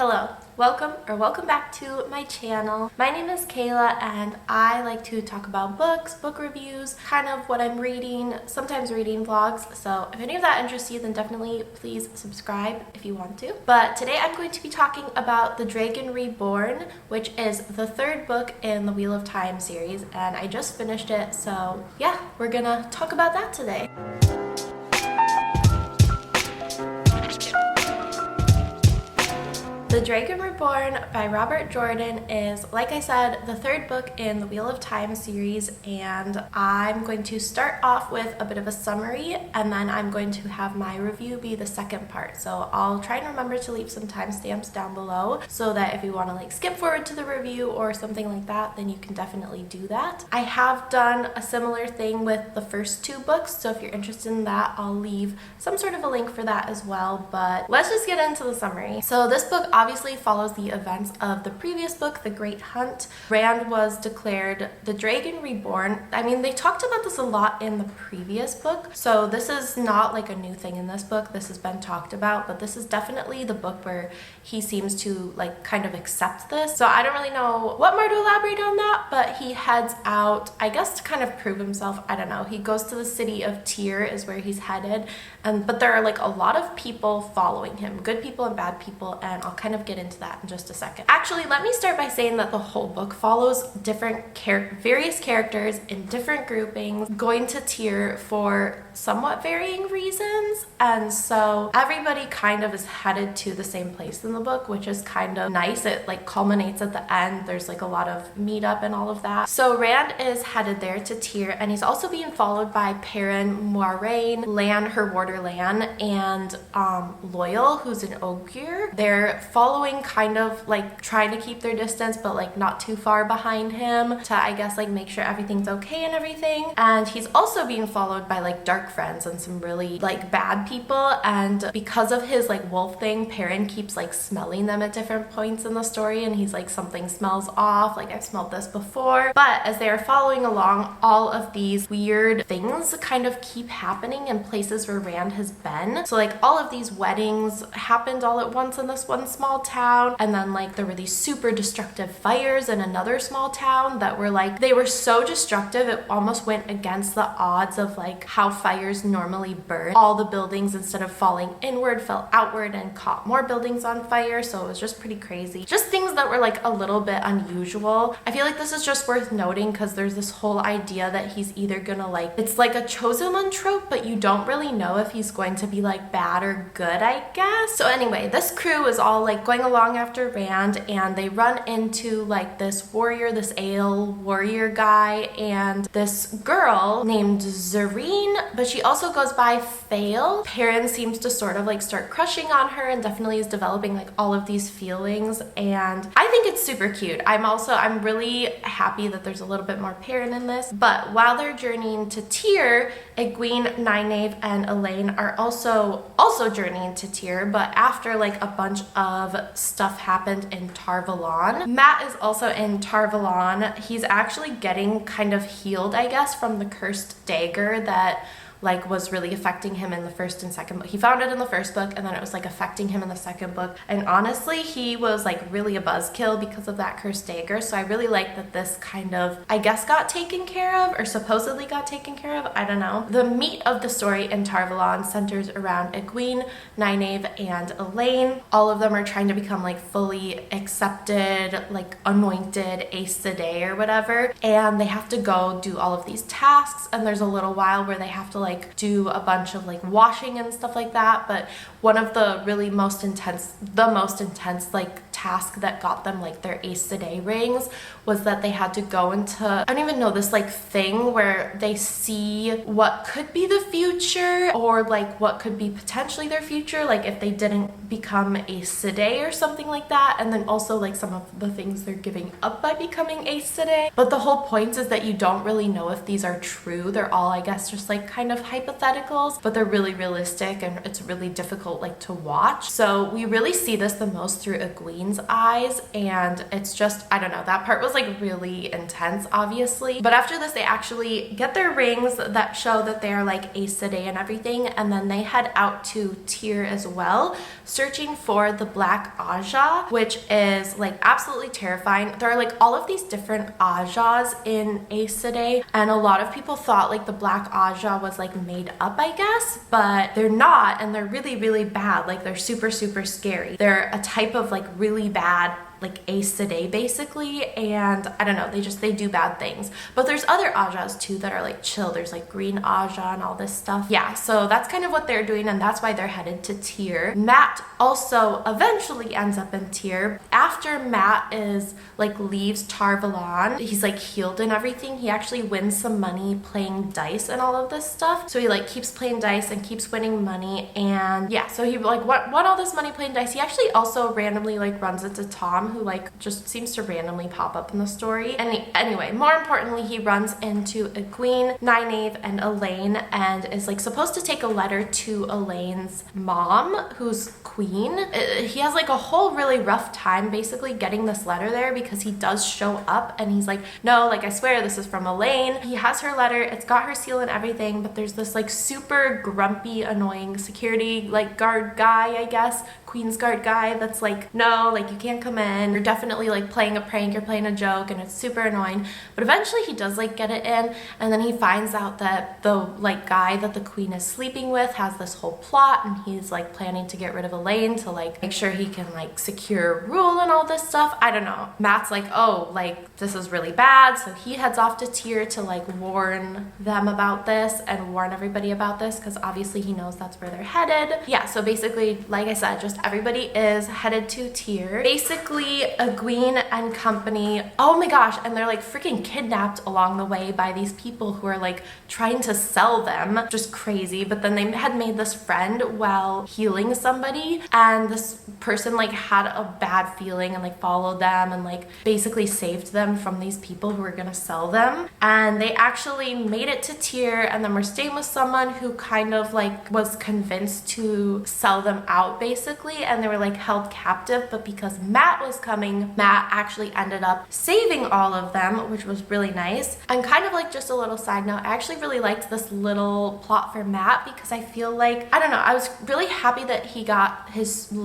Hello, welcome back to my channel. My name is Kayla and I like to talk about books, book reviews, kind of what I'm reading, sometimes reading vlogs. So if any of that interests you, then definitely please subscribe if you want to. But today I'm going to be talking about the Dragon Reborn, which is the third book in the Wheel of Time series, and I just finished it. So yeah, we're gonna talk about that today. The Dragon Reborn by Robert Jordan is, like I said, the third book in the Wheel of Time series, and I'm going to start off with a bit of a summary, and then I'm going to have my review be the second part. So I'll try and remember to leave some timestamps down below so that if you want to skip forward to the review or something like that, then you can definitely do that. I have done a similar thing with the first two books, so if you're interested in that, I'll leave some sort of a link for that as well. But let's just get into the summary. So this book obviously follows the events of the previous book, The Great Hunt. Rand was declared the Dragon Reborn. I mean, they talked about this a lot in the previous book, so this is not like a new thing in this book. This has been talked about, but this is definitely the book where he seems to kind of accept this. So I don't really know what more to elaborate on that, but he heads out, I guess, to kind of prove himself. I don't know. He goes to the city of Tyr is where he's headed, but there are a lot of people following him, good people and bad people, and I'll kind of get into that in just a second. Actually, let me start by saying that the whole book follows various characters in different groupings going to Tyr for somewhat varying reasons, and so everybody kind of is headed to the same place in the book, which is kind of nice. It culminates at the end. There's a lot of meetup and all of that. So Rand is headed there to Tyr, and he's also being followed by Perrin, Moiraine, Lan, her warder Lan, and Loyal, who's an Ogier. They're following, kind of trying to keep their distance, but not too far behind him to, I guess, make sure everything's okay and everything. And he's also being followed by dark friends and some really bad people, and because of his wolf thing, Perrin keeps smelling them at different points in the story, and he's something smells off, I've smelled this before. But as they are following along, all of these weird things kind of keep happening in places where Rand has been. So all of these weddings happened all at once in this one small town, and then there were these super destructive fires in another small town that were they were so destructive it almost went against the odds of how fires normally burn. All the buildings, instead of falling inward, fell outward and caught more buildings on fire. So it was just pretty crazy. Just things that were a little bit unusual. I feel this is just worth noting because there's this whole idea that he's either gonna it's a chosen one trope, but you don't really know if he's going to be bad or good, I guess. So anyway, this crew is all going along after Rand, and they run into this warrior, this ale warrior guy, and this girl named Zareen, but she also goes by Fail. Perrin seems to sort of start crushing on her and definitely is developing all of these feelings, and I think it's super cute. I'm really happy that there's a little bit more Perrin in this. But while they're journeying to Tyr, Egwene, Nynaeve, and Elaine are also journeying to Tyr, but after a bunch of stuff happened in Tar Valon. Matt is also in Tar Valon. He's actually getting kind of healed, I guess, from the cursed dagger that was really affecting him in the first and second book. He found it in the first book, and then it was affecting him in the second book. And honestly, he was really a buzzkill because of that cursed dagger. So I really like that this kind of, I guess, got taken care of, or supposedly got taken care of. I don't know. The meat of the story in Tar Valon centers around Egwene, Nynaeve, and Elaine. All of them are trying to become fully accepted, anointed Aes Sedai or whatever. And they have to go do all of these tasks, and there's a little while where they have to do a bunch of washing and stuff like that. But one of the most intense task that got them their Aes Sedai rings was that they had to go into, I don't even know, this thing where they see what could be the future, or what could be potentially their future, if they didn't become Aes Sedai or something like that. And then also some of the things they're giving up by becoming Aes Sedai. But the whole point is that you don't really know if these are true. They're all, I guess, just kind of hypotheticals, but they're really realistic, and it's really difficult to watch. So we really see this the most through Egwene queen's eyes, and it's just, I don't know, that part was like really intense, obviously. But after this, they actually get their rings that show that they're like Aes Sedai and everything, and then they head out to Tyr as well, searching for the Black Aja, which is like absolutely terrifying. There are like all of these different Ajas in Aes Sedai, and a lot of people thought like the Black Aja was like made up, I guess, but they're not, and they're really, really bad. Like they're super, super scary. They're a type of like really bad like Aes Sedai basically, and I don't know, they do bad things. But there's other Ajas too that are like chill. There's like green Aja and all this stuff. Yeah, so that's kind of what they're doing, and that's why they're headed to Tyr. Matt also eventually ends up in Tyr. After Matt is like leaves Tar Valon, he's like healed and everything, he actually wins some money playing dice and all of this stuff. So he like keeps playing dice and keeps winning money, and yeah, so he like won all this money playing dice. He actually also randomly like runs into Tom, who like just seems to randomly pop up in the story. And anyway, more importantly, he runs into Egwene, Nynaeve, and Elaine, and is like supposed to take a letter to Elaine's mom, who's queen. He has like a whole really rough time basically getting this letter there, because he does show up and he's like, no, like I swear this is from Elaine. He has her letter, it's got her seal and everything, but there's this like super grumpy, annoying security like guard guy, I guess, Queen's Guard guy, that's like, no, like you can't come in, you're definitely like playing a prank, you're playing a joke, and it's super annoying. But eventually he does like get it in, and then he finds out that the like guy that the queen is sleeping with has this whole plot, and he's like planning to get rid of Elaine to like make sure he can like secure rule and all this stuff. I don't know. Matt's like, oh, like this is really bad, so he heads off to Tyr to like warn them about this and warn everybody about this, because obviously he knows that's where they're headed. Yeah, so basically, like I said, just everybody is headed to Tyr. Basically, Egwene and company, oh my gosh, and they're like freaking kidnapped along the way by these people who are like trying to sell them. Just crazy. But then they had made this friend while healing somebody, and this person like had a bad feeling and like followed them and like basically saved them from these people who were gonna sell them. And they actually made it to Tyr, and then were staying with someone who kind of like was convinced to sell them out basically, and they were like held captive. But because Matt was coming, Matt actually ended up saving all of them, which was really nice. And kind of like just a little side note, I actually really liked this little plot for Matt, because I feel like, I don't know, I was really happy that he got his own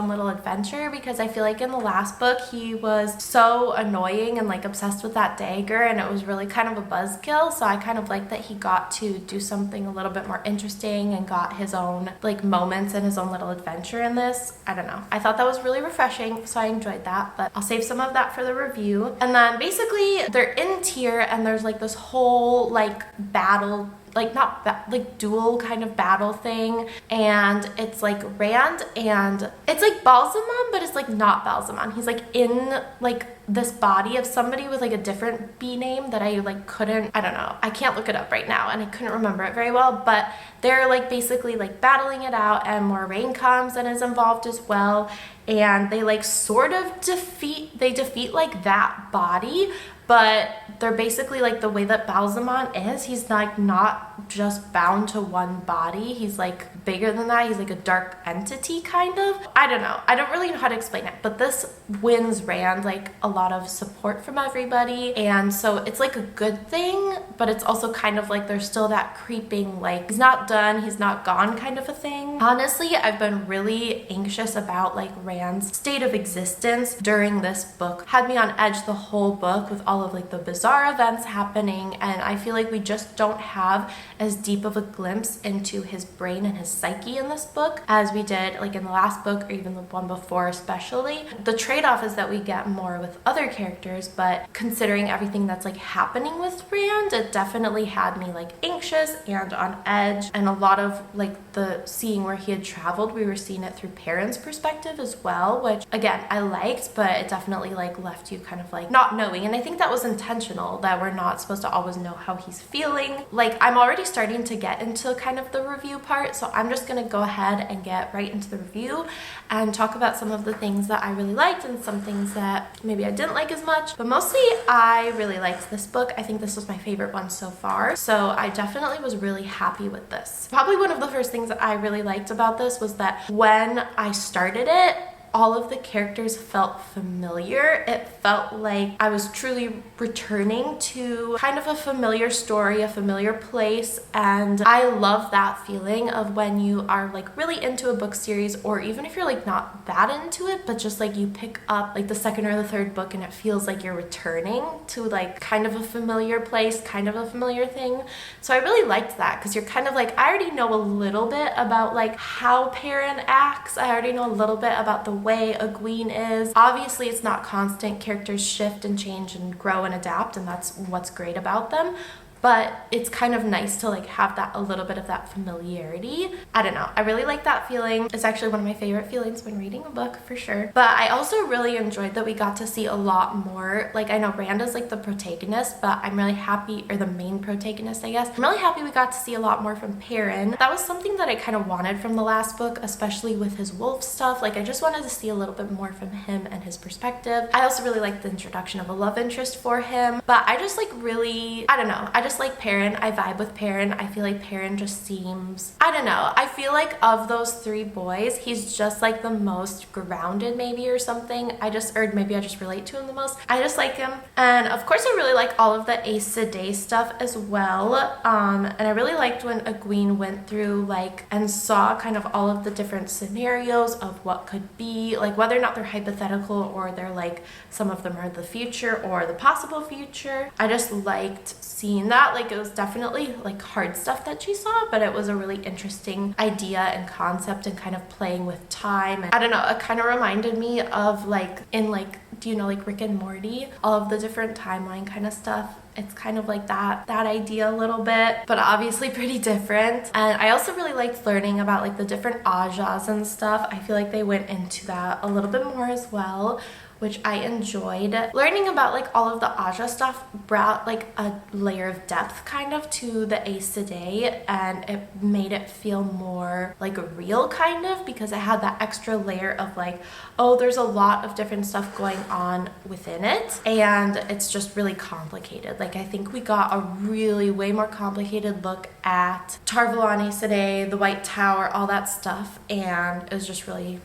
little adventure, because I feel like in the last book he was so annoying and like obsessed with that dagger, and it was really kind of a buzzkill. So I kind of like that he got to do something a little bit more interesting and got his own like moments and his own little adventure in this. I don't know, I thought that was really refreshing, so I enjoyed that, but I'll save some of that for the review. And then basically they're in Tyr, and there's like this whole like battle, like not like duel kind of battle thing, and it's like Rand, and it's like Balsamon, but it's like not Balsamon. He's like in like this body of somebody with like a different B name that I like couldn't, I don't know, I can't look it up right now, and I couldn't remember it very well. But they're like basically like battling it out, and Moiraine comes and is involved as well, and they like sort of defeat like that body. But they're basically like the way that Balsamon is, he's like not just bound to one body, he's like bigger than that, he's like a dark entity kind of. I don't know, I don't really know how to explain it, but this wins Rand like a lot of support from everybody, and so it's like a good thing, but it's also kind of like there's still that creeping like he's not done, he's not gone kind of a thing. Honestly, I've been really anxious about like Rand's state of existence during this book. Had me on edge the whole book with all of like the bizarre events happening, and I feel like we just don't have as deep of a glimpse into his brain and his psyche in this book as we did like in the last book, or even the one before especially. The trade-off is that we get more with other characters, but considering everything that's like happening with Rand, it definitely had me like anxious and on edge. And a lot of like the seeing where he had traveled, we were seeing it through Perrin's perspective as well, which again I liked, but it definitely like left you kind of like not knowing. And I think that was intentional, that we're not supposed to always know how he's feeling. Like I'm already starting to get into kind of the review part, so I'm just gonna go ahead and get right into the review and talk about some of the things that I really liked and some things that maybe I didn't like as much. But mostly I really liked this book. I think this was my favorite one so far, so I definitely was really happy with this. Probably one of the first things that I really liked about this was that when I started it, all of the characters felt familiar. It felt like I was truly returning to kind of a familiar story, a familiar place, and I love that feeling of when you are like really into a book series, or even if you're like not that into it, but just like you pick up like the second or the third book and it feels like you're returning to like kind of a familiar place, kind of a familiar thing. So I really liked that, because you're kind of like, I already know a little bit about like how Perrin acts. I already know a little bit about the way Egwene is. Obviously it's not constant. Characters shift and change and grow and adapt, and that's what's great about them. But it's kind of nice to like have that, a little bit of that familiarity. I don't know, I really like that feeling. It's actually one of my favorite feelings when reading a book, for sure. But I also really enjoyed that we got to see a lot more. Like, I know Rand is like the protagonist, but I'm really happy, or the main protagonist, I guess. I'm really happy we got to see a lot more from Perrin. That was something that I kind of wanted from the last book, especially with his wolf stuff. Like, I just wanted to see a little bit more from him and his perspective. I also really liked the introduction of a love interest for him, but I just like really, I don't know, I just like Perrin. I vibe with Perrin. I feel like Perrin just seems, I don't know, I feel like of those three boys, he's just like the most grounded maybe, or something. Or maybe I just relate to him the most. I just like him. And of course I really like all of the Aes Sedai stuff as well. And I really liked when Egwene went through like and saw kind of all of the different scenarios of what could be, like whether or not they're hypothetical or they're like some of them are the future or the possible future. I just liked seeing that. Like, it was definitely like hard stuff that she saw, but it was a really interesting idea and concept, and kind of playing with time. And I don't know, it kind of reminded me of like in like, do you know like Rick and Morty, all of the different timeline kind of stuff. It's kind of like that idea a little bit, but obviously pretty different. And I also really liked learning about like the different Ajas and stuff. I feel like they went into that a little bit more as well, which I enjoyed. Learning about like all of the Aja stuff brought like a layer of depth kind of to the Aes Sedai, and it made it feel more like real kind of, because it had that extra layer of like, oh, there's a lot of different stuff going on within it, and it's just really complicated. Like, I think we got a really way more complicated look at Tar-Valon, Aes Sedai, the White Tower, all that stuff, and it was just really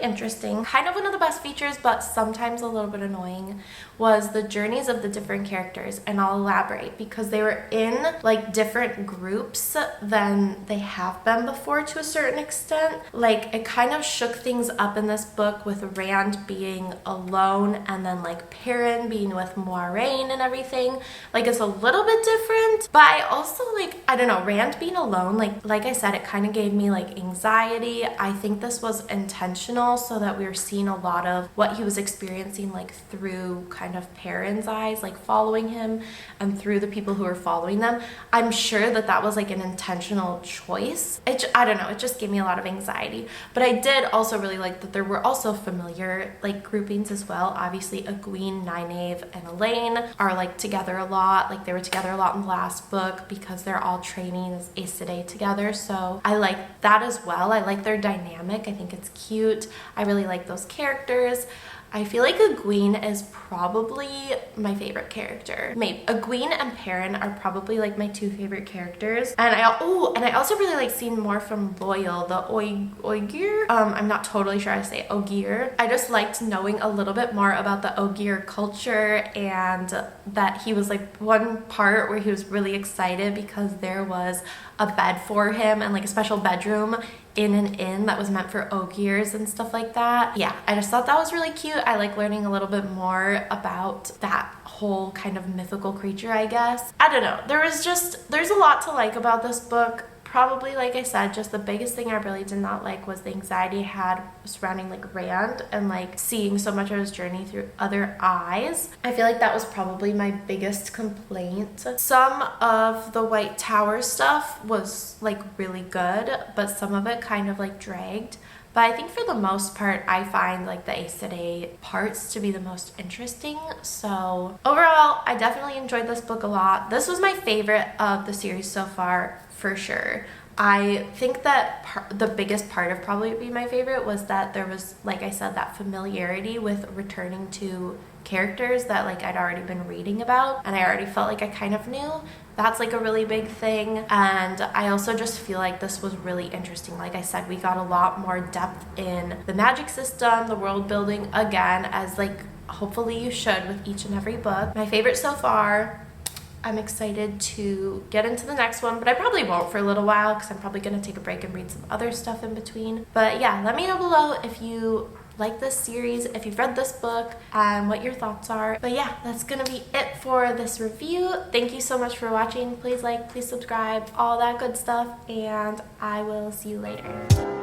interesting. Kind of one of the best features, but sometimes a little bit annoying, was the journeys of the different characters. And I'll elaborate, because they were in like different groups than they have been before to a certain extent. Like, it kind of shook things up in this book with Rand being alone, and then like Perrin being with Moiraine and everything. Like, it's a little bit different, but I also like, I don't know, Rand being alone, like I said, it kind of gave me like anxiety. I think this was intentional, so that we were seeing a lot of what he was experiencing like through kind of Perrin's eyes, like following him, and through the people who were following them. I'm sure that that was like an intentional choice. I don't know, it just gave me a lot of anxiety. But I did also really like that there were also familiar like groupings as well. Obviously Egwene, Nynaeve, and Elaine are like together a lot. Like, they were together a lot in the last book because they're all training as Aes Sedai together. So I like that as well. I like their dynamic. I think it's cute. I really like those characters. I feel like Egwene is probably my favorite character. Maybe Egwene and Perrin are probably like my two favorite characters. And I also really like seeing more from Loyal, the Ogier. I'm not totally sure how to say Ogier. I just liked knowing a little bit more about the Ogier culture, and that he was like one part where he was really excited because there was a bed for him and like a special bedroom in an inn that was meant for Ogiers and stuff like that. Yeah, I just thought that was really cute. I like learning a little bit more about that whole kind of mythical creature, I guess. I don't know. There's a lot to like about this book. Probably, like I said, just the biggest thing I really did not like was the anxiety I had surrounding like Rand, and like seeing so much of his journey through other eyes. I feel like that was probably my biggest complaint. Some of the White Tower stuff was like really good, but some of it kind of like dragged. But I think for the most part, I find like the Aes Sedai parts to be the most interesting. So overall, I definitely enjoyed this book a lot. This was my favorite of the series so far, for sure. I think that the biggest part of probably be my favorite was that there was, like I said, that familiarity with returning to characters that like I'd already been reading about and I already felt like I kind of knew. That's like a really big thing. And I also just feel like this was really interesting. Like I said, we got a lot more depth in the magic system, the world building, again, as like hopefully you should with each and every book. My favorite so far. I'm excited to get into the next one, but I probably won't for a little while because I'm probably going to take a break and read some other stuff in between. But yeah, let me know below if you like this series, if you've read this book, and what your thoughts are. But yeah, that's gonna be it for this review. Thank you so much for watching. Please like, please subscribe, all that good stuff, and I will see you later.